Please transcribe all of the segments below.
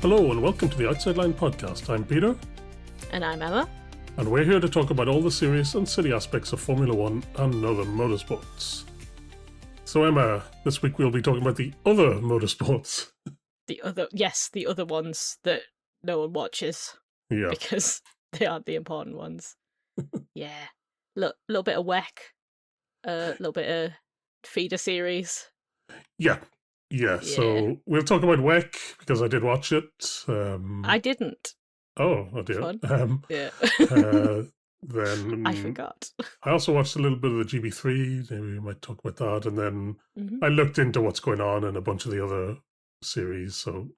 Hello and welcome to the Outside Line podcast. I'm Peter. And I'm Emma. And we're here to talk about all the serious and silly aspects of Formula One and other motorsports. So Emma, this week we'll be talking about the other motorsports. The other ones that no one watches. Yeah. Because they aren't the important ones. Yeah. Little bit of WEC. A little bit of feeder series. Yeah. So we'll talk about WEC because I did watch it. I didn't. Oh dear. Fun. Yeah. Then I forgot. I also watched a little bit of the GB3. Maybe we might talk about that. And then I looked into what's going on in a bunch of the other series. So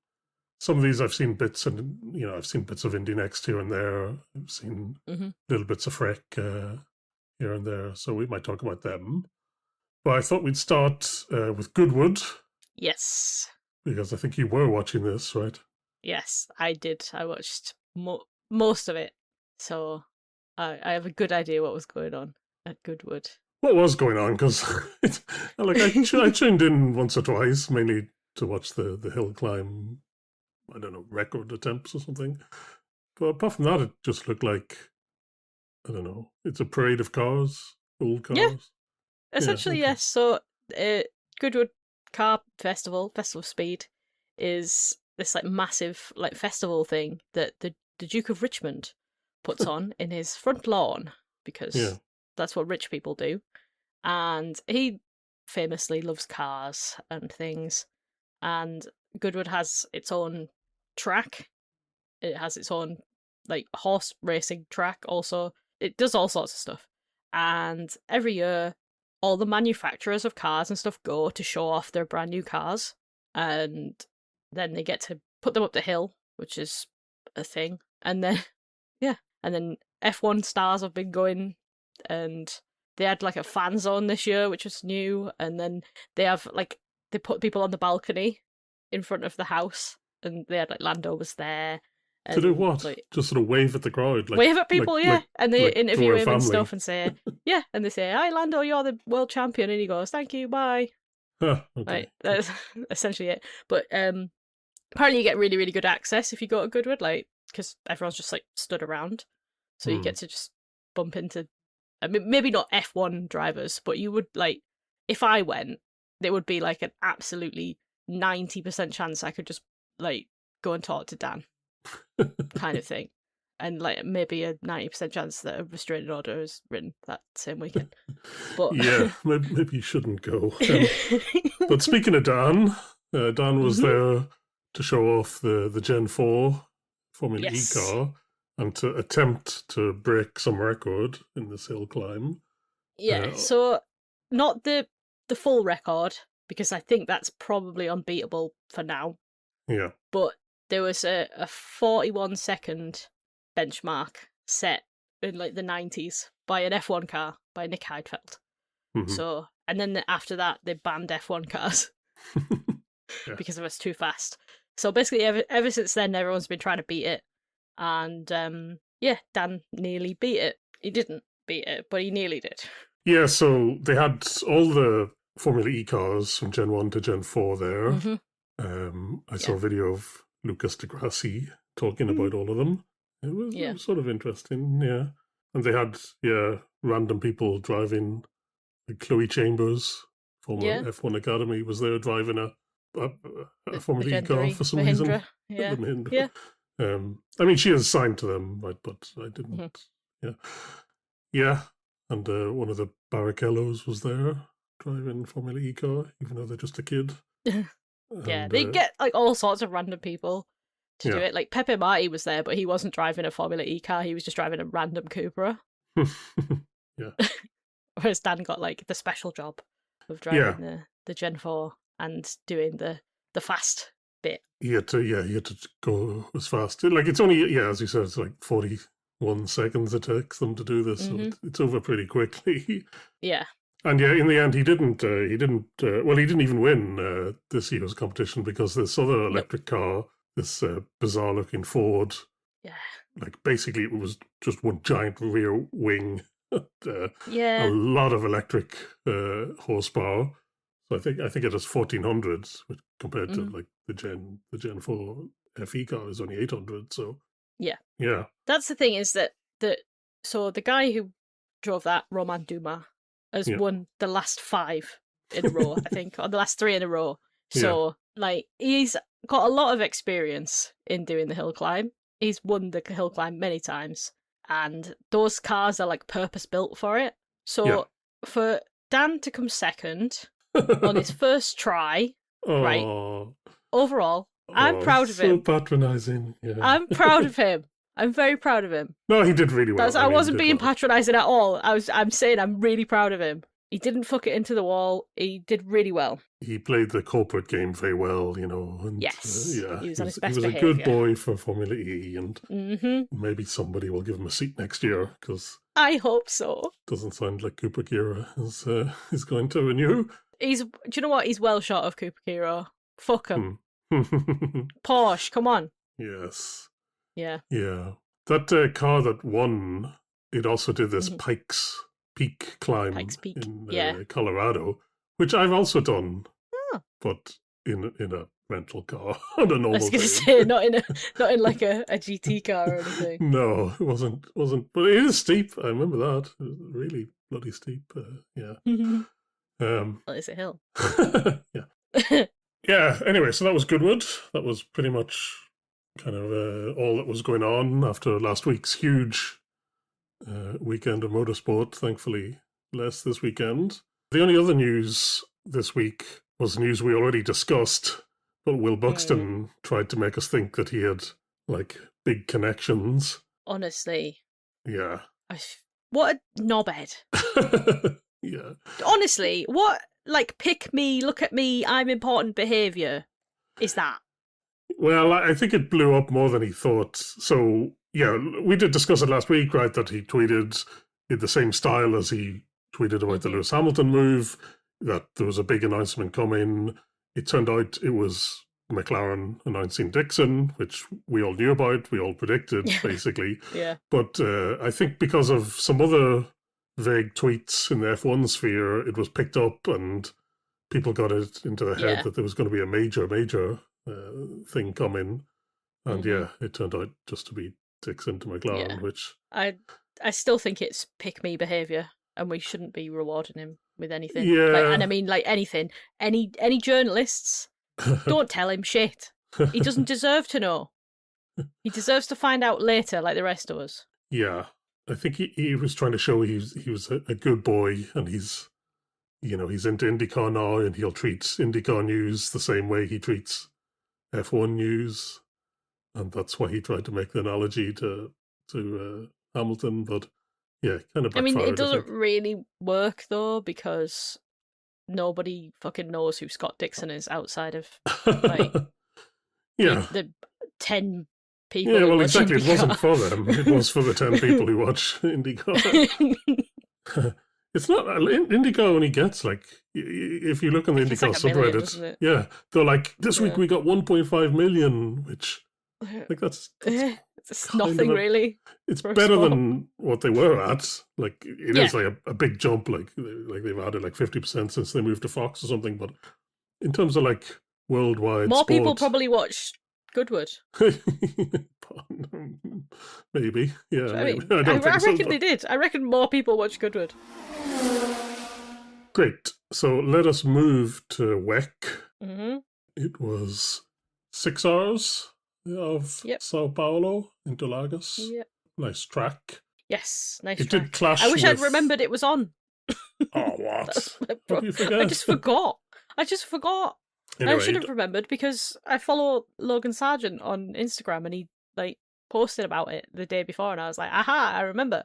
some of these I've seen bits, and I've seen bits of Indy NXT here and there. I've seen little bits of FREC here and there. So we might talk about them. But I thought we'd start with Goodwood. Yes. Because I think you were watching this, right? Yes, I did. I watched most of it. So I have a good idea what was going on at Goodwood. What was going on? Because I tuned in once or twice, mainly to watch the hill climb, I don't know, record attempts or something. But apart from that, it just looked like, I don't know, it's a parade of cars, old cars. Yeah, essentially, okay. yes. So Goodwood Car Festival of Speed, is this massive festival thing that the Duke of Richmond puts on in his front lawn, because that's what rich people do. And he famously loves cars and things. And Goodwood has its own track. It has its own horse racing track also. It does all sorts of stuff. And every year all the manufacturers of cars and stuff go to show off their brand new cars, and then they get to put them up the hill, which is a thing. And then F1 stars have been going, and they had a fan zone this year, which was new. And then they have they put people on the balcony in front of the house, and they had Land Rovers there. To do what? Just sort of wave at the crowd? Wave at people, and they interview him and stuff and say, and they say, "Hi Lando, you're the world champion," and he goes, "Thank you, bye." Okay. That's essentially it. But apparently you get really, really good access if you go to Goodwood, because everyone's just stood around. So you get to just bump into, maybe not F1 drivers, but you would, if I went, there would be an absolutely 90% chance I could just go and talk to Dan. Kind of thing. And maybe a 90% chance that a restraining order is written that same weekend. But yeah, maybe you shouldn't go. But speaking of Dan, Dan was there to show off the Gen4 Formula E car and to attempt to break some record in this hill climb. Yeah, so not the full record, because I think that's probably unbeatable for now. Yeah. But there was a 41-second benchmark set in the 90s by an F1 car by Nick Heidfeld. So, and then after that they banned F1 cars because it was too fast. So basically ever since then everyone's been trying to beat it, and Dan nearly beat it. He didn't beat it, but he nearly did. Yeah, so they had all the Formula E cars from Gen 1 to Gen 4 there. I saw a video of Lucas de Grassi talking about all of them. It was sort of interesting, yeah. And they had, random people driving. Chloe Chambers, former F1 Academy, was there driving a Formula E car for some reason. Yeah. The Mahindra. I mean, she is signed to them, right, but I didn't. Yeah. And one of the Barrichellos was there driving Formula E car, even though they're just a kid. And, they get all sorts of random people to do it. Pepe Marti was there, but he wasn't driving a Formula E car. He was just driving a random Cupra. Yeah. Whereas Dan got the special job of driving the Gen 4 and doing the fast bit. He had to go as fast. It's only, as you said, it's 41 seconds it takes them to do this. So it's over pretty quickly. Yeah. And in the end, he didn't even win this year's competition, because this other electric car, this bizarre-looking Ford, basically it was just one giant rear wing, a lot of electric horsepower. So I think it has 1400, which compared to the Gen 4 FE car is only 800. So yeah. Yeah. That's the thing, is that so the guy who drove that, Romain Dumas, has won the last 5 in a row, I think, or the last 3 in a row. So, like, he's got a lot of experience in doing the hill climb. He's won the hill climb many times, and those cars are, like, purpose-built for it. So, for Dan to come second on his first try, right, overall, I'm proud of him. So patronising. Yeah. I'm proud of him. I'm very proud of him. No, he did really well. I wasn't being patronising at all. I'm saying I'm really proud of him. He didn't fuck it into the wall. He did really well. He played the corporate game very well, you know. And, yes. He was on his best He was behaviour. a good boy for Formula E, and maybe somebody will give him a seat next year, because I hope so. Doesn't sound like Cooper Kira is going to renew. Do you know what? He's well short of Cooper Kira. Fuck him. Porsche, come on. Yes. Yeah. Yeah. That car that won, it also did this Pikes Peak climb in Colorado, which I've also done, but in a rental car on a normal day. I was going to say, not in like a GT car or anything. No, it wasn't. But it is steep. I remember that. It was really bloody steep. Yeah. Well, it's a hill. Yeah. Yeah. Anyway, so that was Goodwood. That was pretty much kind of all that was going on after last week's huge weekend of motorsport. Thankfully, less this weekend. The only other news this week was news we already discussed, but Will Buxton tried to make us think that he had, like, big connections. Honestly. Yeah. What a knobhead. Yeah. Honestly, what, like, pick me, look at me, I'm important behaviour is that? Well, I think it blew up more than he thought. So, yeah, we did discuss it last week, right, that he tweeted in the same style as he tweeted about the Lewis Hamilton move, that there was a big announcement coming. It turned out it was McLaren announcing Dixon, which we all knew about, we all predicted, basically. Yeah. But I think because of some other vague tweets in the F1 sphere, it was picked up and people got it into their head that there was going to be a major thing coming. And it turned out just to be Dixon to McLaren, which... I still think it's pick-me behaviour, and we shouldn't be rewarding him with anything. Yeah. And I mean, like, anything. Any journalists, don't tell him shit. He doesn't deserve to know. He deserves to find out later, like the rest of us. Yeah. I think he was trying to show he was a good boy, and he's into IndyCar now, and he'll treat IndyCar news the same way he treats F1 news. And that's why he tried to make the analogy to Hamilton, but yeah, kind of backfired. I mean, it doesn't really work though, because nobody fucking knows who Scott Dixon is outside of like the 10 people. Yeah, who well, watch exactly. IndyCar. It wasn't for them. It was for the 10 people who watch IndyCar. It's not IndyCar only gets, like, if you look on the IndyCar subreddit, they're like, this week we got 1.5 million, which, like, that's it's nothing really. It's better than what they were at. Like, it is like a big jump. Like they've added like 50% since they moved to Fox or something. But in terms of like worldwide, more people probably watch Goodwood. Maybe, yeah. I mean, I reckon they did. I reckon more people watch Goodwood. Great. So let us move to WEC. It was 6 hours of Sao Paulo into Lagos. Yep. Nice track. Yes, nice track. It did clash I wish I'd remembered it was on. Oh, what? What did you forget? I just forgot. Anyway, I should have remembered because I follow Logan Sargent on Instagram and he like posted about it the day before and I was like, aha, I remember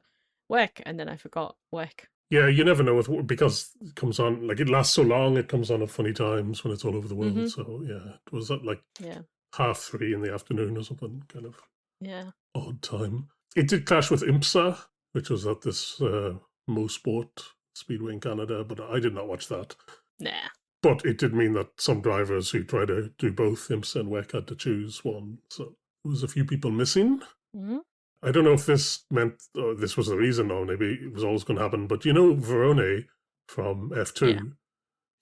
WEC, and then I forgot WEC. Yeah, you never know because it comes on, like, it lasts so long, it comes on at funny times when it's all over the world. So yeah, it was at like 3:30 in the afternoon or something, kind of odd time. It did clash with IMSA, which was at this MoSport Speedway in Canada, but I did not watch that. Nah. But it did mean that some drivers who try to do both IMSA and WEC had to choose one. So there was a few people missing. I don't know if this meant this was the reason, or maybe it was always going to happen. But you know, Verone from F2,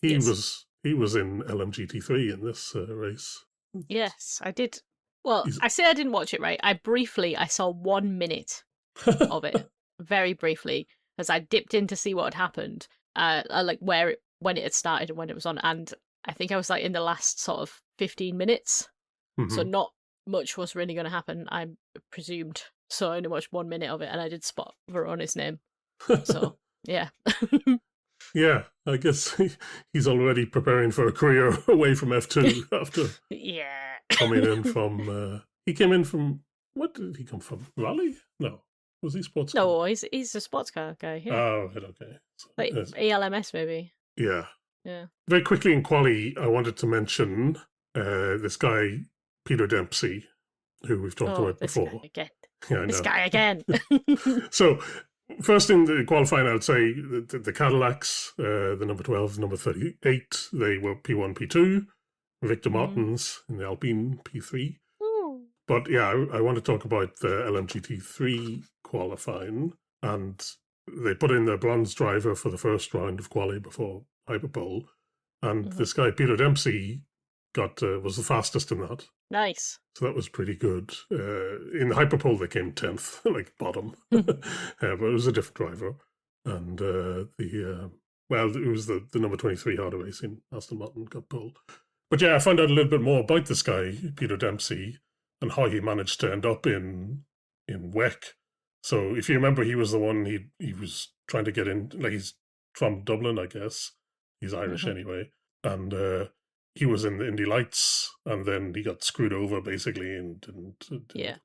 he was in LMGT3 in this race. Yes, I did Well, I say I didn't watch it, right? I saw 1 minute of it, very briefly, as I dipped in to see what had happened, like when it had started and when it was on, and I think I was like in the last sort of 15 minutes, so not much was really going to happen, I presumed. So I only watched 1 minute of it, and I did spot Verona's name. So yeah. Yeah, I guess he's already preparing for a career away from F2 after coming in from. He came in from, what did he come from? Rally? No, was he sports car? No, he's a sports car guy. Yeah. Oh, right, okay. So, like ELMS maybe. Yeah. Yeah. Very quickly in quali, I wanted to mention this guy Peter Dempsey, who we've talked about before. Guy again. Yeah, I know. This guy again. So, first in the qualifying, I would say the Cadillacs, the number 12, number 38, they were P1, P2. Victor Martins in the Alpine P3. But yeah, I want to talk about the LMGT3 qualifying. And they put in their bronze driver for the first round of quali before Hyperpole. And this guy, Peter Dempsey, was the fastest in that. Nice. So that was pretty good. In the Hyperpole, they came 10th, like bottom. But it was a different driver. And it was the number 23 Harder Racing Aston Martin got pole. But yeah, I found out a little bit more about this guy, Peter Dempsey, and how he managed to end up in WEC. So if you remember, he was the one he was trying to get in. Like, he's from Dublin, I guess. He's Irish anyway. And he was in the Indy Lights, and then he got screwed over, basically, and didn't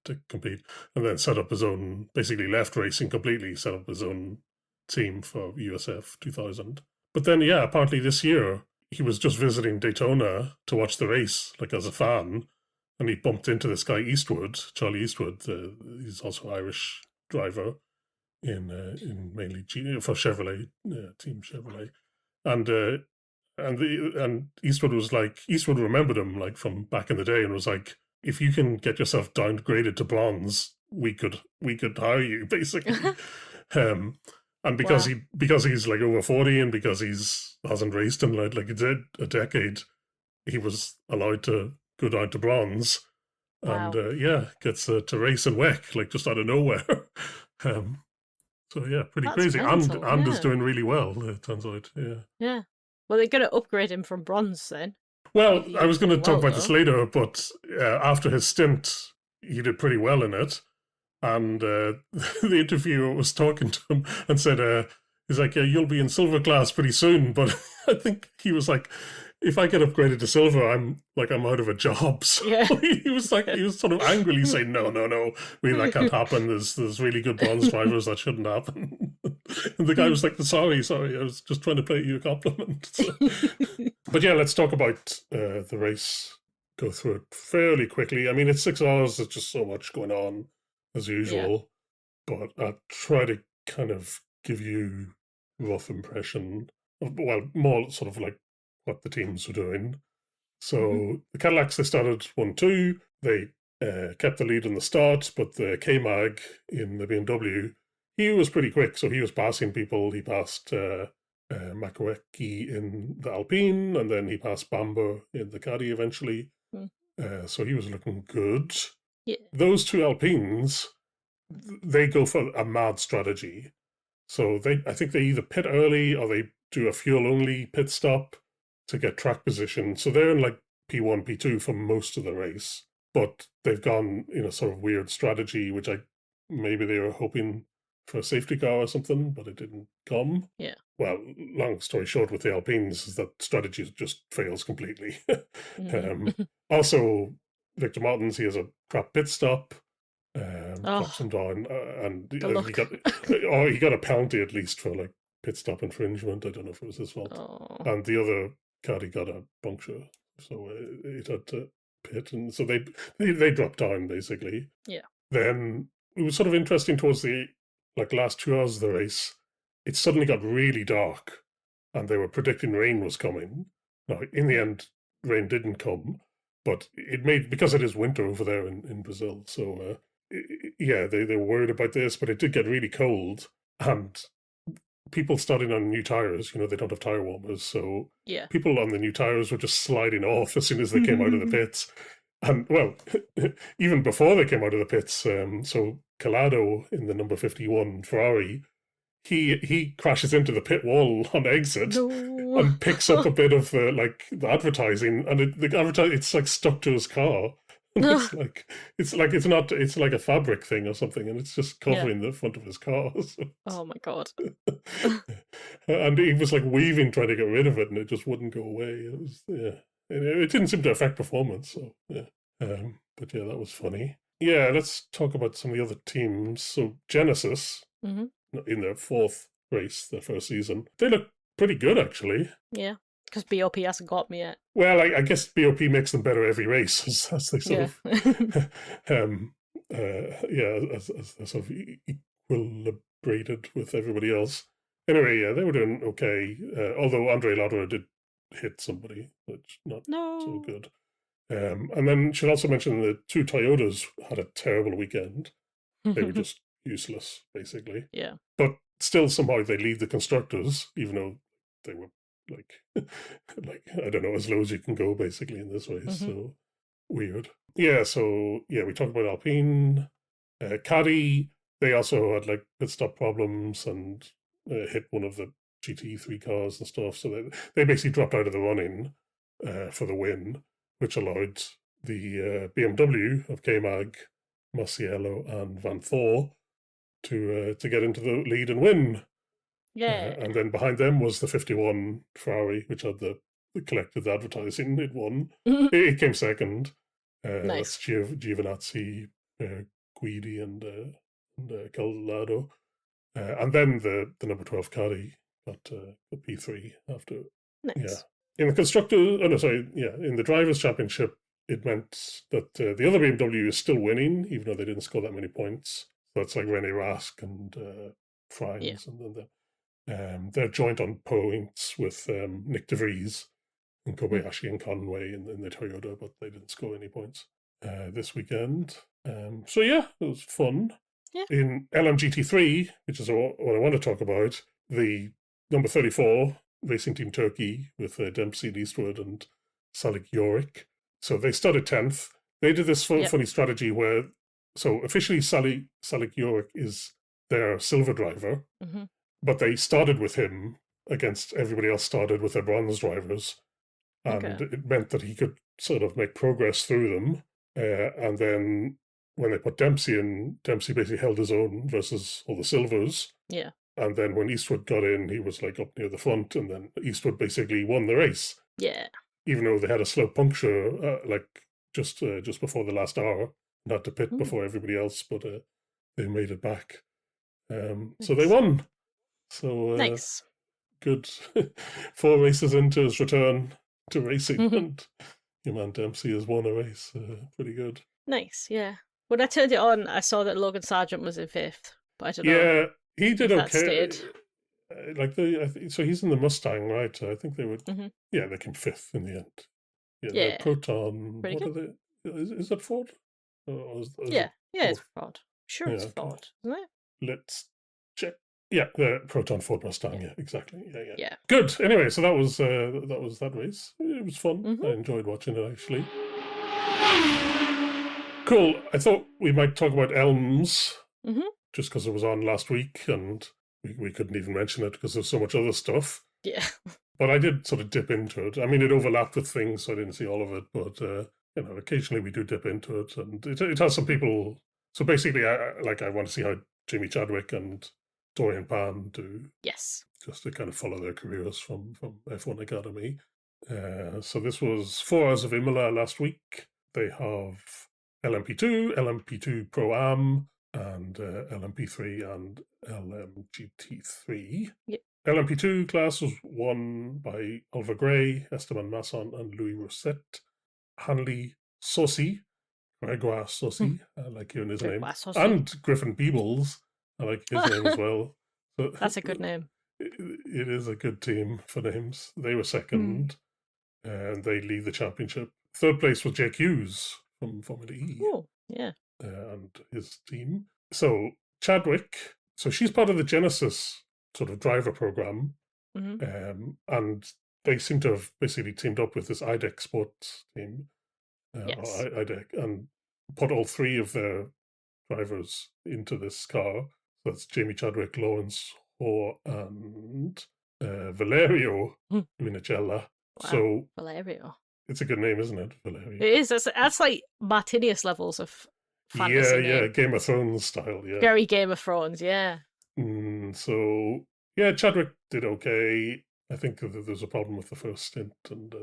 to compete. And then set up his own, basically left racing completely, set up his own team for USF 2000. But then, yeah, apparently this year, he was just visiting Daytona to watch the race, like as a fan, and he bumped into this guy Charlie Eastwood. He's also an Irish driver in mainly for Chevrolet, Team Chevrolet, and Eastwood remembered him like from back in the day and was like, if you can get yourself downgraded to bronze, we could hire you, basically. And because he's like over 40 and because hasn't raced in like a decade, he was allowed to go down to bronze. Wow. And gets to race in WEC, like just out of nowhere. So yeah, pretty crazy. Mental, and is doing really well, it turns out. Yeah. Well, they're going to upgrade him from bronze then. Well, I was going to talk about this later, but after his stint, he did pretty well in it. And the interviewer was talking to him and said, he's like, you'll be in silver class pretty soon. But I think he was like, if I get upgraded to silver, I'm out of a job. So he was sort of angrily saying, no, really, that can't happen. There's really good bronze drivers, that shouldn't happen. And the guy was like, sorry, I was just trying to pay you a compliment. So. But yeah, let's talk about the race. Go through it fairly quickly. I mean, it's 6 hours. There's just so much going on, as usual, but I'll try to kind of give you a rough impression of, well, more sort of like what the teams were doing. So the Cadillacs, they started 1-2. They kept the lead in the start, but the K-Mag in the BMW, he was pretty quick, so he was passing people. He passed Makowiecki in the Alpine, and then he passed Bamber in the Caddy eventually. So he was looking good. Yeah. Those two Alpines, they go for a mad strategy. So I think they either pit early or they do a fuel-only pit stop to get track position. So they're in like P1, P2 for most of the race. But they've gone in a sort of weird strategy, which maybe they were hoping for a safety car or something, but it didn't come. Yeah. Well, long story short, with the Alpines, is that strategy just fails completely. Also, Victor Martins, he has a crap pit stop, drops him down, and he got a penalty at least for like pit stop infringement. I don't know if it was his fault. And the other caddy got a puncture, so it had to pit, and so they dropped down basically. Yeah. Then it was sort of interesting towards the last 2 hours of the race. It suddenly got really dark, and they were predicting rain was coming. Now, in the end, rain didn't come, but because it is winter over there in Brazil, so they were worried about this, but it did get really cold, and people starting on new tires, they don't have tire warmers, so people on the new tires were just sliding off as soon as they came out of the pits. And, well, even before they came out of the pits, so Collado in the number 51 Ferrari, he crashes into the pit wall on exit and picks up a bit of the advertising, and it's like stuck to his car. And it's like a fabric thing or something, and it's just covering the front of his car. So oh my God. and he was like weaving, trying to get rid of it, and it just wouldn't go away. It was, it didn't seem to affect performance. So yeah, but yeah, that was funny. Yeah, let's talk about some of the other teams. So Genesis, in their fourth race, their first season, they look pretty good actually. Yeah, because BOP hasn't got me yet. Well, I guess BOP makes them better every race as they sort of, as they're sort of equilibrated with everybody else. Anyway, yeah, they were doing okay. Although Andre Ladra did hit somebody, which not so good. And then should also mention the two Toyotas had a terrible weekend. They were just useless, basically. Yeah. But still, somehow they lead the constructors, even though they were like I don't know, as low as you can go, basically, in this race. So weird. Yeah. So yeah, we talked about Alpine, Caddy. They also had like pit stop problems and hit one of the GT3 cars and stuff. So they basically dropped out of the running for the win, which allowed the BMW of K-Mag, Masiello, and Van Thor to get into the lead and win. Yeah. And then behind them was the 51 Ferrari, which had the collected advertising. It won. It came second. Nice. That's Giovinazzi, Guidi, and Collado. And then the number 12 Caddy got the P3 after. Nice. Yeah. In the in the Drivers' Championship, it meant that the other BMW is still winning, even though they didn't score that many points. So it's like René Rask and Frines, and then they're joint on points with Nick De Vries and Kobayashi and Conway in the Toyota, but they didn't score any points this weekend. So yeah, it was fun. Yeah. In LMGT3, which is what I want to talk about, the number 34 Racing Team Turkey with Dempsey and Eastwood and Salik Yorick. So they started 10th. They did this funny strategy where, so officially Salik Yorick is their silver driver, but they started with him against everybody else started with their bronze drivers. And it meant that he could sort of make progress through them. And then when they put Dempsey in, Dempsey basically held his own versus all the silvers. Yeah. And then when Eastwood got in, he was like up near the front, and then Eastwood basically won the race. Yeah. Even though they had a slow puncture, just before the last hour, and had to pit before everybody else, but they made it back. So they won. So nice. Good. 4 races into his return to racing, and your man Dempsey has won a race. Pretty good. Nice, yeah. When I turned it on, I saw that Logan Sargent was in 5th, but I don't know. Yeah, he did okay. So he's in the Mustang, right? I think they would. Yeah, they came 5th in the end. Yeah. Proton. Pretty what good. are they? Is that Ford? It's Ford. Sure, it's Ford, isn't it? Let's check. Yeah, the Proton Ford Mustang. Yeah, exactly. Yeah. Good. Anyway, so that was that race. It was fun. I enjoyed watching it actually. Cool. I thought we might talk about ELMS, just because it was on last week, and we couldn't even mention it because there's so much other stuff. Yeah. But I did sort of dip into it. I mean, it overlapped with things, so I didn't see all of it. But occasionally we do dip into it, and it has some people. So basically, I want to see how Jamie Chadwick and Dorian Pan do. Yes. Just to kind of follow their careers from F1 Academy. So this was 4 hours of Imola last week. They have LMP2, LMP2 Pro-Am, and LMP3 and LMGT3. Yep. LMP2 class was won by Oliver Gray, Esteban Masson, and Louis Rousset. Hanley Saucy, Gregoire Saucy, I like hearing his name, and Griffin Peebles, I like his name as well. So, that's a good name. It is a good team for names. They were second, and they lead the championship. Third place was Jake Hughes from Formula E. Oh, yeah. And his team. So Chadwick, so she's part of the Genesis sort of driver program, and they seem to have basically teamed up with this IDEC Sports team. Yes. and put all three of their drivers into this car. So that's Jamie Chadwick, Lawrence Hoare, and Valerio Minicella. Wow. So Valerio. It's a good name, isn't it, Valerio? It is. That's like Martinius levels of fantasy name. Game of Thrones style, yeah. Very Game of Thrones, yeah. So, yeah, Chadwick did okay. I think that there's a problem with the first stint, and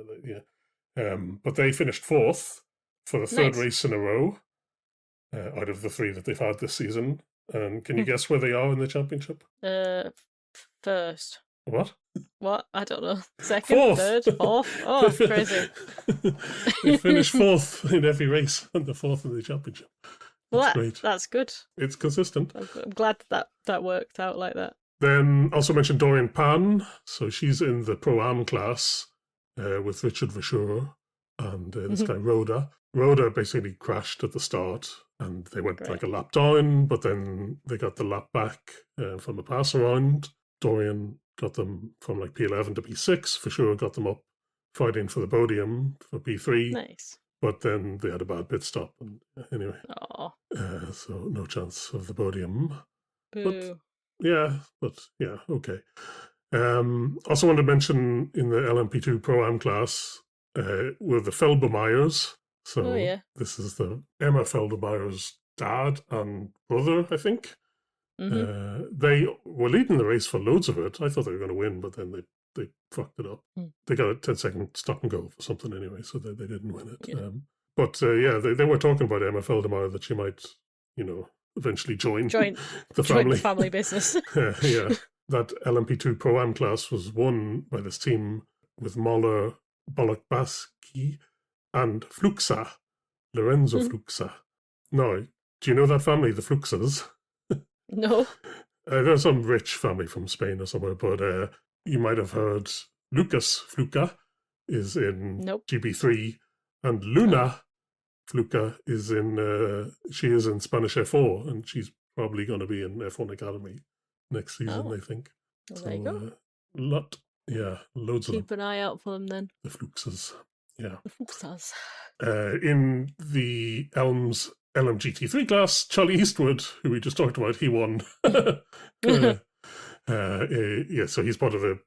but they finished fourth for the third race in a row out of the three that they've had this season. And can you guess where they are in the championship? First. What? What? I don't know. Second, fourth. Third, fourth. Oh, crazy. They finished fourth in every race and the fourth in the championship. Well, great. That's good. It's consistent. I'm glad that worked out like that. Then also mentioned Dorian Pan. So she's in the Pro-Am class with Richard Verschure and this guy Rhoda. Rhoda basically crashed at the start and they went like a lap down, but then they got the lap back from the pass around. Dorian got them from like P11 to P6. Verschure got them up fighting for the podium for P3. Nice. But then they had a bad pit stop. And anyway, so no chance of the podium. Boo. But okay. Also want to mention in the LMP2 Pro-Am class were the Felbermeyers. So this is the Emma Felbermeyer's dad and brother, I think. They were leading the race for loads of it. I thought they were going to win, but then they fucked it up. They got a 10-second stop and go for something anyway, so they didn't win it. They were talking about Emma Feldermeyer that she might, eventually join the family business. That LMP2 Pro-Am class was won by this team with Moller, Bolokbaski, and Fluxa, Lorenzo Fluxa. Now, do you know that family, the Fluxas? No. They're some rich family from Spain or somewhere, but you might have heard Lucas Fluca is in GB3, and Luna Fluca is she is in Spanish F4, and she's probably going to be in F1 Academy next season, I think. Well, there you go. Loads of them. Keep an eye out for them then. The Fluxas, yeah. The Fluxas. In the ELMS LMGT3 class, Charlie Eastwood, who we just talked about, he won. So he's part of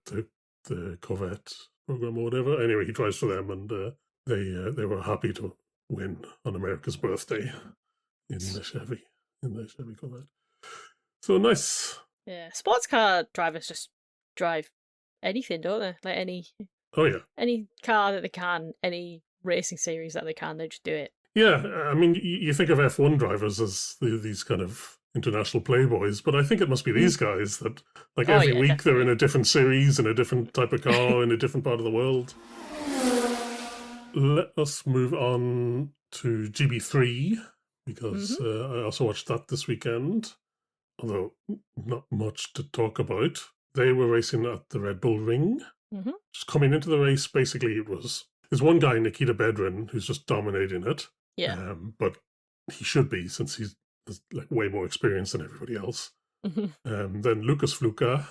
the Corvette program or whatever. Anyway, he drives for them, and they were happy to win on America's birthday in the Chevy Corvette. So nice. Yeah, sports car drivers just drive anything, don't they? Like any car that they can, any racing series that they can, they just do it. Yeah, I mean, you think of F1 drivers as these kind of international playboys, but I think it must be these guys that, like, every week definitely. They're in a different series, in a different type of car, in a different part of the world. Let us move on to GB3, because I also watched that this weekend, although not much to talk about. They were racing at the Red Bull Ring. Just coming into the race, basically, there's one guy, Nikita Bedrin, who's just dominating it. Yeah. But he should be, since he's like way more experienced than everybody else. Then Lucas Fluxa,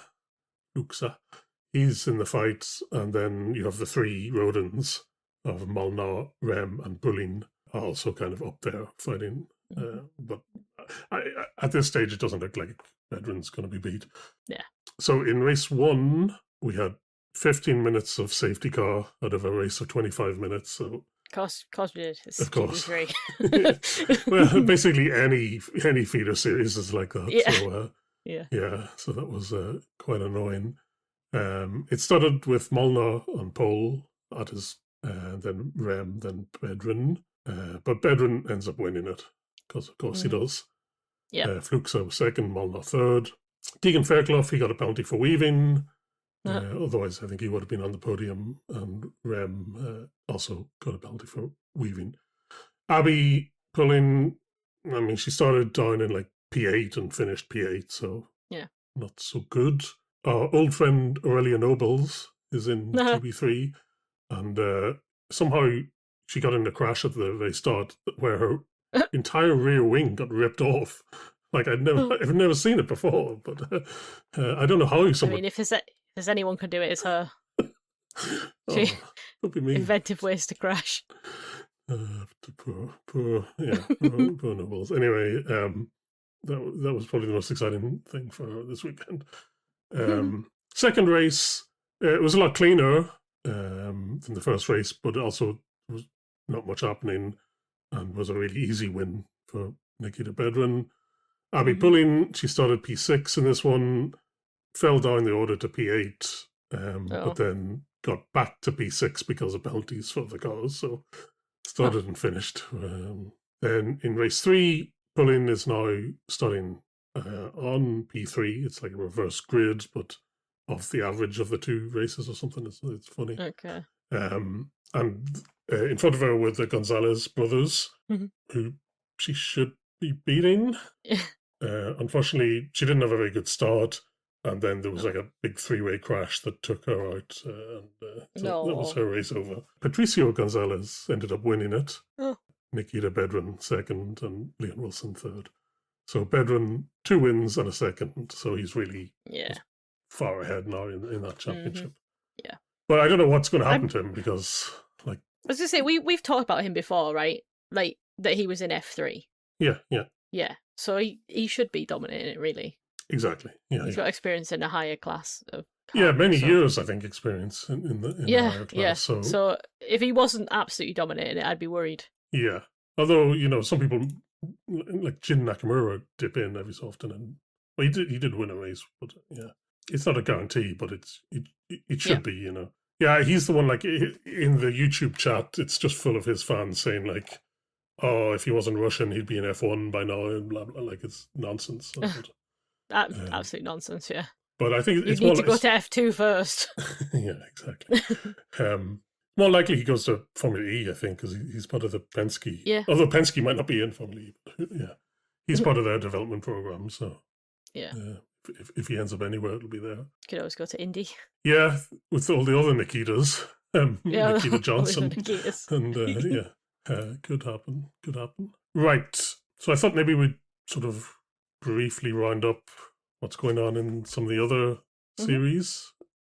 he's in the fight, and then you have the three Rodens of Molnar, Rem, and Bullin are also kind of up there fighting. But at this stage, it doesn't look like Bedrin's going to be beat. Yeah. So in race one, we had 15 minutes of safety car out of a race of 25 minutes. So Of course we did. It's of course. GB3. Well, basically any feeder series is like that. Yeah. So that was quite annoying. It started with Molnar on pole at his, then Rem, then Bedrin. But Bedrin ends up winning it, because of course he does. Yeah. Fluxa was second, Molnar third. Tegan Fairclough, he got a penalty for weaving. Otherwise, I think he would have been on the podium, and Rem also got a penalty for weaving. Abby Pullin, I mean, she started down in like P8 and finished P8, so not so good. Our old friend Aurelia Nobles is in GB3, and somehow she got in a crash at the very start where her entire rear wing got ripped off. Like I've never seen it before, but I don't know how someone. I mean, if there's anyone can do it, it's her. Don't be mean. Inventive ways to crash. Poor Nobles. Anyway, that was probably the most exciting thing for this weekend. Second race, it was a lot cleaner than the first race, but also was not much happening, and was a really easy win for Nikita Bedrin. Abby Pulling, she started P6 in this one, fell down the order to P8, but then got back to P6 because of penalties for the cars. So started and finished. Then in race 3, Pulling is now starting on P3. It's like a reverse grid, but of the average of the two races or something. It's funny. Okay. And in front of her were the Gonzalez brothers, who she should be beating. Unfortunately, she didn't have a very good start, and then there was like a big three-way crash that took her out, so that was her race over. Patricio Gonzalez ended up winning it. Nikita Bedrin second, and Leon Wilson third. So Bedrin 2 wins and a second, so he's really far ahead now in that championship. Yeah, but I don't know what's going to happen to him, because I was going to say we've talked about him before, right? Like that he was in F3. Yeah. So he should be dominating it, really. Exactly. Yeah, he's got experience in a higher class of car, many years, I think, experience in the higher class. So if he wasn't absolutely dominating it, I'd be worried. Yeah. Although, some people like Jin Nakamura dip in every so often, and he did win a race, but it's not a guarantee, but it should be, Yeah, he's the one, like, in the YouTube chat, it's just full of his fans saying, like, oh, if he wasn't Russian, he'd be in F1 by now, and blah, blah, like, it's nonsense. Absolute nonsense, yeah. But I think you need to go to F2 first. Yeah, exactly. More likely he goes to Formula E, I think, because he's part of the Penske. Yeah. Although Penske might not be in Formula E, but he's part of their development program, so if he ends up anywhere, it'll be there. Could always go to Indy. Yeah, with all the other Nikitas. Nikita Johnson. And could happen. Right. So I thought maybe we'd sort of briefly round up what's going on in some of the other series.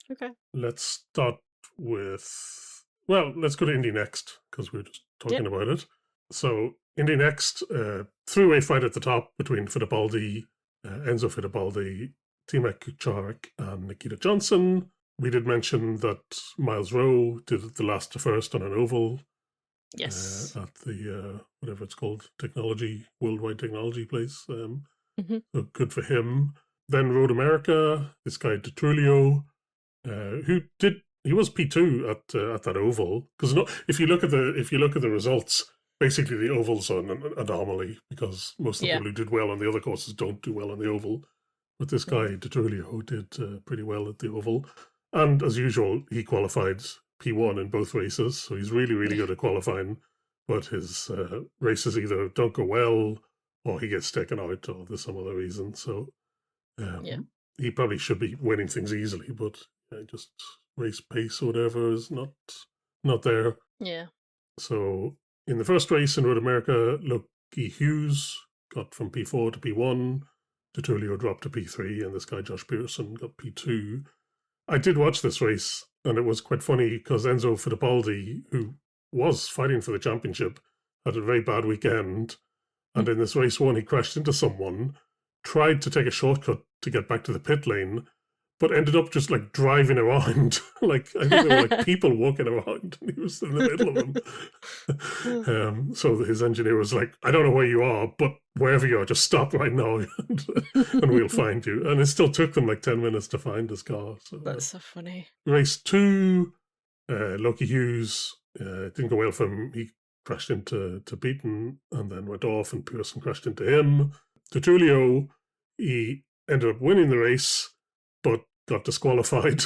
Okay. Let's start with, let's go to Indy next, because we were just talking about it. So Indy next, three-way fight at the top between Fittipaldi, Enzo Fittipaldi, Timek Kucharek, and Nikita Johnson. We did mention that Miles Rowe did the last to first on an oval. Yes. At the, whatever it's called, Worldwide Technology place. So good for him. Then Road America, this guy DeTrulio, he was P2 at that oval, because if you look at the results, basically the oval's an anomaly, because most of the people who did well on the other courses don't do well on the oval. But this guy DeTrulio did pretty well at the oval, and as usual, he qualified P1 in both races, so he's really, really good at qualifying. But his races either don't go well, or he gets taken out, or there's some other reason. So he probably should be winning things easily, but just race pace or whatever is not there. Yeah. So in the first race in Road America, Loki Hughes got from P4 to P1. DeTrulio dropped to P3, and this guy Josh Pearson got P2. I did watch this race, and it was quite funny because Enzo Fittipaldi, who was fighting for the championship, had a very bad weekend. And in this race 1, he crashed into someone, tried to take a shortcut to get back to the pit lane, but ended up just like driving around. Like, I think there were like people walking around, and he was in the middle of them. So his engineer was like, I don't know where you are, but wherever you are, just stop right now and we'll find you. And it still took them like 10 minutes to find his car. So, that's so funny. Race 2, Loki Hughes, didn't go well for him. He crashed into Beaton and then went off, and Pearson crashed into him. DeTrulio, he ended up winning the race, but got disqualified.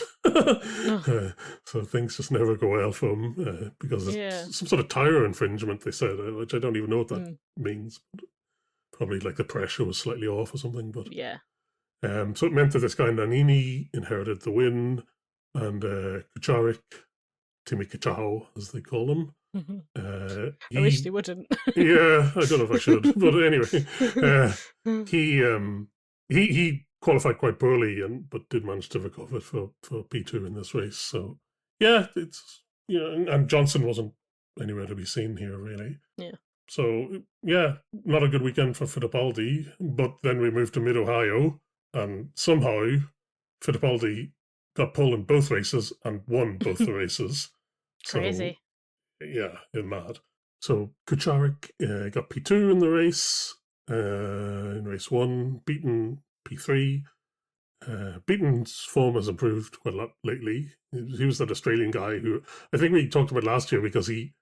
So things just never go well for him, because it's some sort of tyre infringement, they said, which I don't even know what that means. Probably like the pressure was slightly off or something. But so it meant that this guy Nannini inherited the win, and Kucharek, Timmy Kachao, as they call him. I wish they wouldn't. Yeah, I don't know if I should, but anyway, he qualified quite poorly, but did manage to recover for P2 in this race. So it's and Johnson wasn't anywhere to be seen here, really. Yeah. So, yeah, not a good weekend for Fittipaldi, but then we moved to Mid-Ohio, and somehow Fittipaldi got pole in both races and won both the races. Crazy. So, yeah, it's mad. So Kucharik got P2 in the race, in race 1, beaten P3. Beaton's form has improved quite a lot lately. He was that Australian guy who I think we talked about last year because he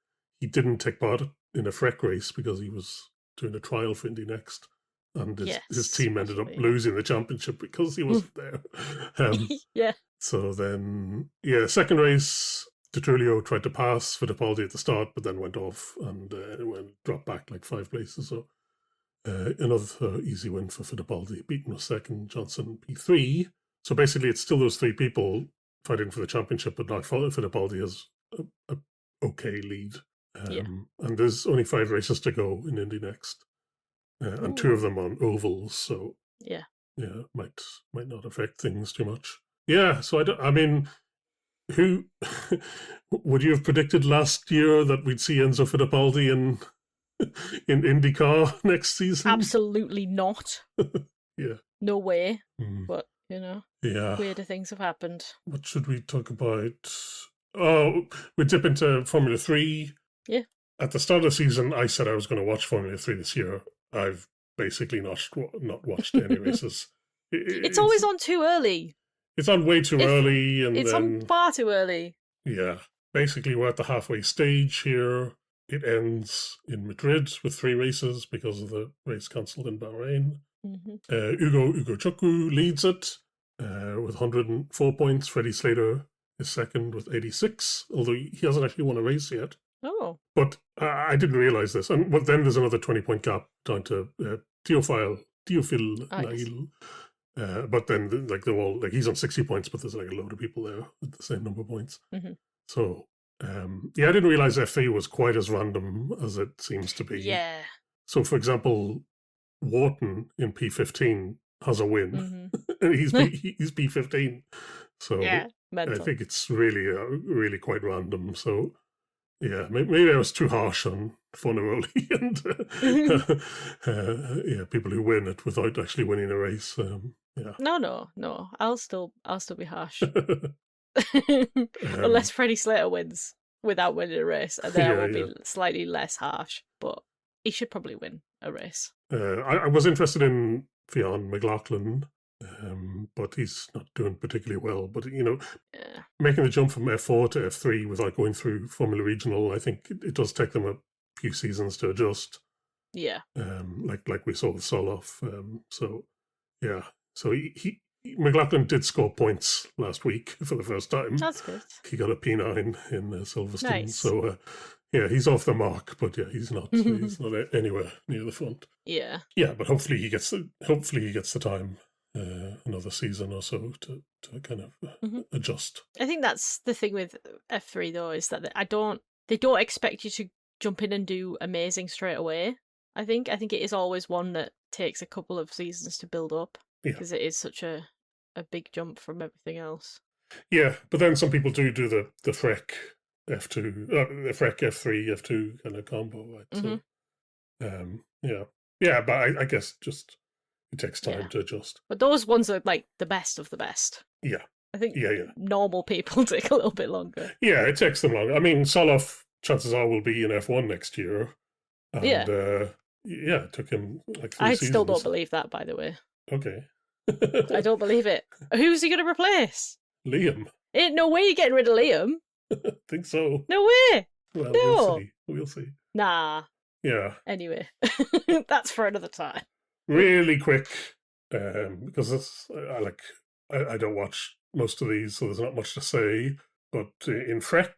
didn't take part in a FREC race because he was doing a trial for Indy NXT, and his team ended up losing the championship because he wasn't there. Yeah. So then, second race, DiTrulio tried to pass Fittipaldi at the start, but then went off and dropped back like 5 places. So another easy win for Fittipaldi. Beaton was second, Johnson P3. So basically, it's still those 3 people fighting for the championship, but now Fittipaldi has a okay lead. And there's only 5 races to go in Indy NXT, and 2 of them on ovals. So might not affect things too much. Yeah, so I mean, who would you have predicted last year that we'd see Enzo Fittipaldi in IndyCar next season? Absolutely not. Yeah. No way. But, weirder things have happened. What should we talk about? Oh, we dip into Formula 3. Yeah. At the start of the season, I said I was going to watch Formula 3 this year. I've basically not watched any races. It's always on too early. It's on way too early. And it's on far too early. Yeah. Basically, we're at the halfway stage here. It ends in Madrid with 3 races because of the race cancelled in Bahrain. Ugo Chukwu leads it with 104 points. Freddie Slater is second with 86, although he hasn't actually won a race yet. Oh. But I didn't realise this. But then there's another 20-point gap down to Théophile Nail. But then, they're all, he's on 60 points, but there's a load of people there with the same number of points. So, I didn't realise F3 was quite as random as it seems to be. Yeah. So, for example, Wharton in P15 has a win, and he's P15. So, mental. I think it's really quite random. So, yeah, maybe I was too harsh on Fornaroli and people who win it without actually winning a race. No. I'll still be harsh. Unless Freddie Slater wins without winning a race, and then I will be slightly less harsh. But he should probably win a race. I was interested in Fionn McLaughlin, but he's not doing particularly well. But making the jump from F4 to F3 without going through Formula Regional, I think it does take them a few seasons to adjust. Yeah. Like we saw with Soloff. So he McLaughlin did score points last week for the first time. That's good. He got a P9 in Silverstone. Nice. So he's off the mark, but he's not anywhere near the front. Yeah. Yeah, but hopefully he gets the time another season or so to kind of adjust. I think that's the thing with F3 though, is that they don't expect you to jump in and do amazing straight away. I think it is always one that takes a couple of seasons to build up. Because it is such a big jump from everything else. Yeah, but then some people do the FREC F2, the FREC F3, F2 kind of combo, right? So, but I guess just it takes time to adjust. But those ones are like the best of the best. Yeah. I think normal people take a little bit longer. Yeah, it takes them longer. I mean, Soloff, chances are, will be in F1 next year. And, it took him like 3 seasons. I still don't believe that, by the way. Okay. I don't believe it. Who's he going to replace? Liam. Ain't no way you're getting rid of Liam. I think so. No way. Well, no. We'll see. Nah. Yeah. Anyway, that's for another time. Really quick, because I don't watch most of these, so there's not much to say. But in FREC,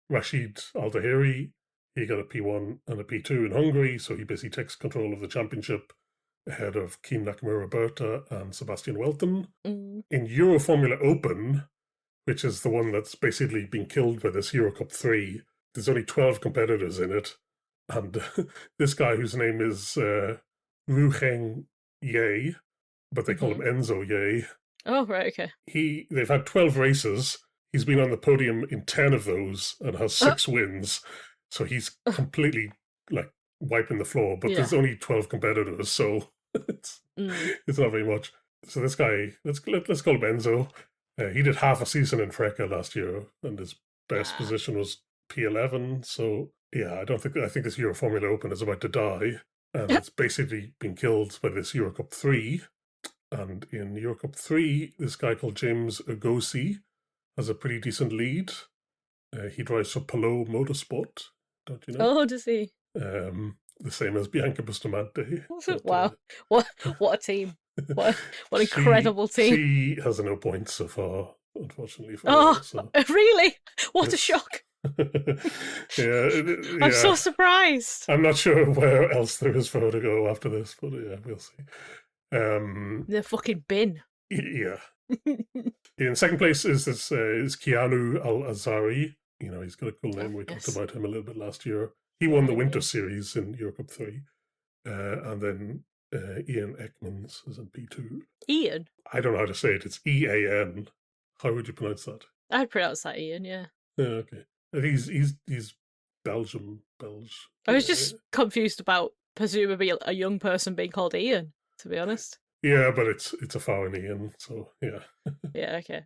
Rashid Al-Dahiri, he got a P1 and a P2 in Hungary, so he basically takes control of the championship ahead of Keen Nakamura Berta and Sebastian Welton. In Euroformula Open, which is the one that's basically been killed by this Euro Cup 3, there's only 12 competitors in it. And this guy, whose name is Rucheng Ye, but they call him Enzo Ye. Oh, right, okay. They've had 12 races. He's been on the podium in 10 of those and has 6 wins. So he's completely like wiping the floor, but there's only 12 competitors, so it's not very much. So this guy, let's call him Enzo. He did half a season in FREC last year, and his best position was P11. So yeah, I think this Euroformula Open is about to die, and it's basically been killed by this Eurocup 3. And in Eurocup 3, this guy called James Agosi has a pretty decent lead. He drives for Polo Motorsport, don't you know? Oh, does he? The same as Bianca Bustamante. Wow, what a team! What an incredible team! She has no points so far, unfortunately. For her, so. Really? What a shock! I'm so surprised. I'm not sure where else there is for her to go after this, but yeah, we'll see. The fucking bin. Yeah. In second place is Keanu Al-Azari. You know, he's got a cool name. We talked about him a little bit last year. He won the Winter Series in Eurocup 3. And then Ian Ekmans is in P2. Ian? I don't know how to say it. It's E-A-N. How would you pronounce that? I'd pronounce that Ian, yeah. Yeah, okay. He's Belgium. I was just confused about presumably a young person being called Ian, to be honest. Yeah, but it's a foreign Ian, so yeah. Yeah, okay.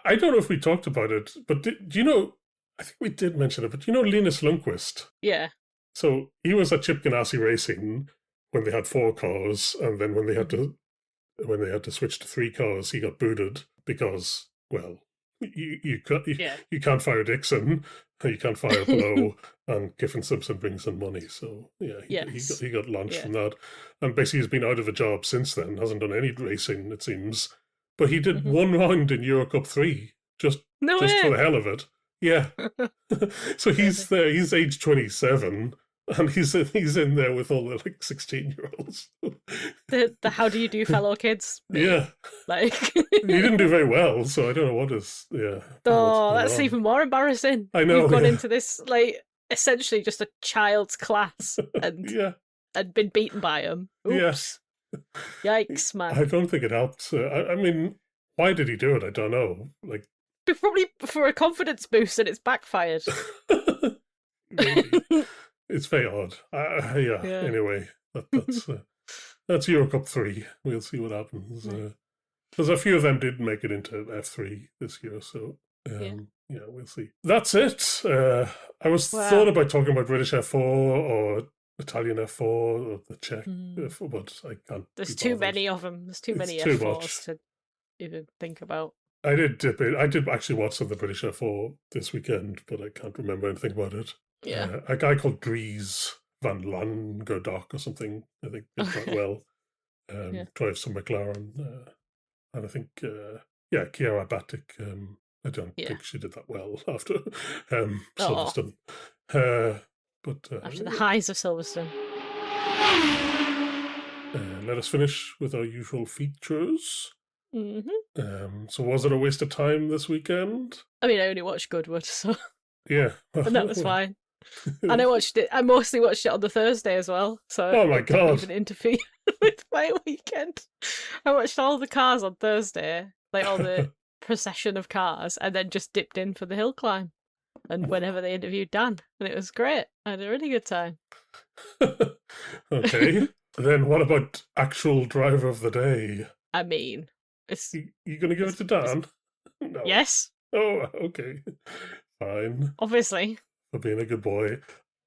I don't know if we talked about it, but do you know, I think we did mention it, but do you know Linus Lundqvist? Yeah. So he was at Chip Ganassi Racing when they had 4 cars, and then when they had to switch to 3 cars, he got booted because, well, you can't fire Dixon, you can't fire Blow, and Kiffin Simpson brings in money. So yeah, he got launched from that, and basically he's been out of a job since then. Hasn't done any racing, it seems, but he did 1 round in Eurocup 3 just for the hell of it. Yeah. So he's there. He's age 27. And he's in there with all the 16-year-olds. The how do you do, fellow kids? Yeah, like he didn't do very well, so I don't know what is. Yeah. Oh, that's even more embarrassing. I know. You've gone into this essentially just a child's class and and been beaten by him. Oops. Yes. Yikes, man. I don't think it helped. I mean, why did he do it? I don't know. Probably for a confidence boost, and it's backfired. Maybe. It's very odd. Anyway, that's Eurocup 3. We'll see what happens. Because a few of them did make it into F3 this year, so we'll see. That's it. I was thought about talking about British F4 or Italian F4 or the Czech F4, but I can't. There's too many of them. There's too many F4s to even think about. I did actually watch some of the British F4 this weekend, but I can't remember anything about it. Yeah. A guy called Dries van Langerdock or something, I think, did quite well. Drives some McLaren. And I think, Chiara Batic, I don't think she did that well after Silverstone. After the highs of Silverstone. Let us finish with our usual features. Mm-hmm. So was it a waste of time this weekend? I mean, I only watched Goodwood, so... Yeah. And that was fine. And I mostly watched it on the Thursday as well, so oh my God, didn't even interfere with my weekend. I watched all the cars on Thursday, all the procession of cars, and then just dipped in for the hill climb and whenever they interviewed Dan, and it was great. I had a really good time. Okay. Then what about actual driver of the day? I mean, it's... You going to give it to Dan? No. Yes. Oh, okay. Fine. Obviously. For being a good boy.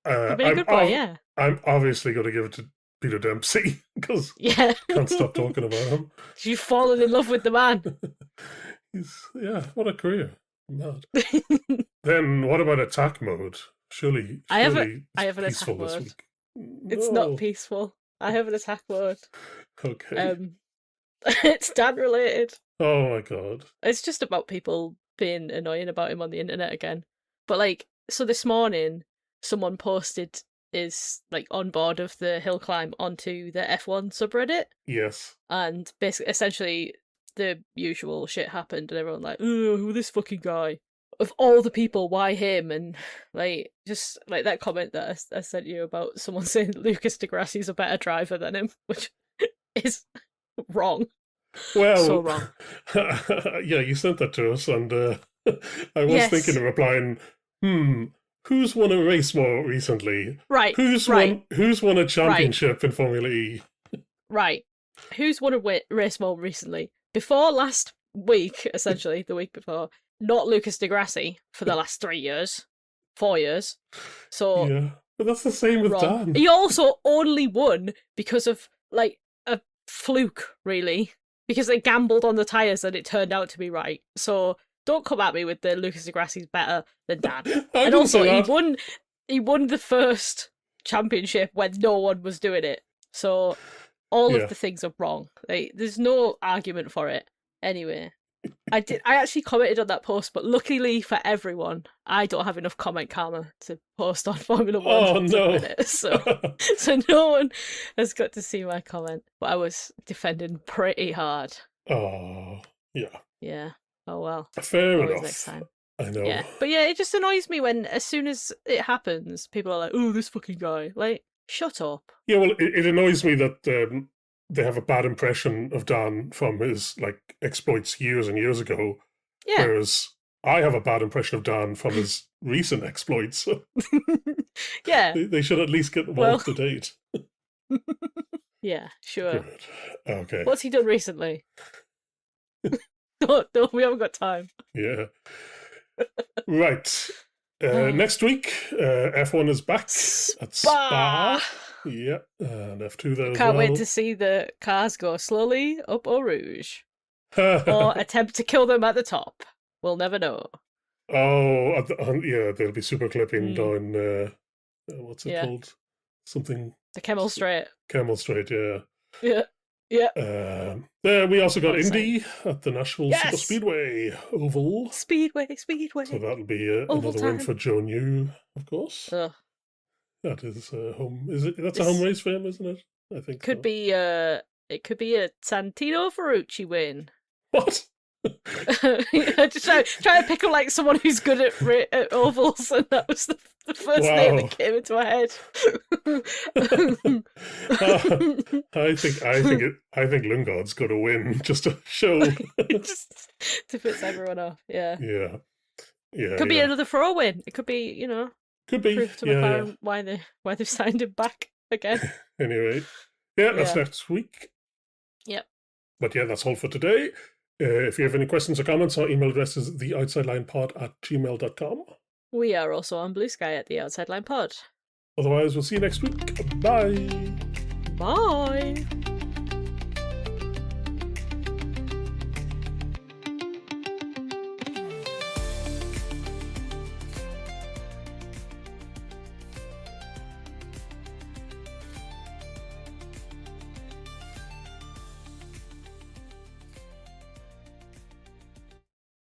For being a good boy, yeah. I'm obviously going to give it to Peter Dempsey, because I can't stop talking about him. You've fallen in love with the man. What a career. Mad. Then what about attack mode? Surely I have an peaceful attack this mode. week. It's not peaceful. I have an attack mode. Okay. It's Dan related. Oh my God. It's just about people being annoying about him on the internet again. But so this morning, someone posted his on board of the hill climb onto the F1 subreddit. Yes. And basically, essentially, the usual shit happened, and everyone oh, who this fucking guy? Of all the people, why him? And just that comment that I sent you about someone saying Lucas Di Grassi's a better driver than him, which is wrong. Well, so wrong. Yeah, you sent that to us, and I was thinking of replying, who's won a race more recently? Right. Who's won a championship in Formula E? Right. Who's won a race more recently? Before last week, essentially, the week before, not Lucas Di Grassi for the last 4 years. So yeah, but that's the same with Dan. He also only won because of like a fluke, really, because they gambled on the tyres and it turned out to be right. So don't come at me with the Lucas Di Grassi's better than Dan. And also, he won the first championship when no one was doing it. So all of the things are wrong. There's no argument for it. Anyway, I actually commented on that post, but luckily for everyone, I don't have enough comment karma to post on Formula One. So no one has got to see my comment. But I was defending pretty hard. Oh, yeah. Yeah. Oh well. Fair enough. Next time. I know. Yeah. But yeah, it just annoys me when as soon as it happens, people are like, "Oh, this fucking guy!" Like, shut up. Yeah. Well, it annoys me that they have a bad impression of Dan from his exploits years and years ago. Yeah. Whereas I have a bad impression of Dan from his recent exploits. Yeah. They should at least get them all up to date. Yeah, sure. Good. Okay. What's he done recently? No, we haven't got time. Yeah. Right. Next week, F1 is back at Spa. Yeah, and F2 there as well. Can't wait to see the cars go slowly up Eau Rouge. Or attempt to kill them at the top. We'll never know. Oh, yeah, they'll be super clipping down, what's it called? Something... The Camel Straight. Camel Straight, yeah. Yeah. Yeah. We also got Indy at the Nashville Super Speedway Oval. Speedway. So that'll be another win for Joe New, of course. That is home. That's a home race for him, isn't it? I think could be. It could be a Santino Ferrucci win. What? Just try to pick up like someone who's good at ovals, and that was the first name that came into my head. I think Lundgaard's got to win just to show, just to piss everyone off. Yeah. Yeah. Could be another throw win. It could be, could be proof to McLaren why they've signed him back again. Anyway, that's next week. Yep. But yeah, that's all for today. If you have any questions or comments, our email address is theoutsidelinepod@gmail.com. We are also on Blue Sky at The Outside Line Pod. Otherwise, we'll see you next week. Bye. Bye.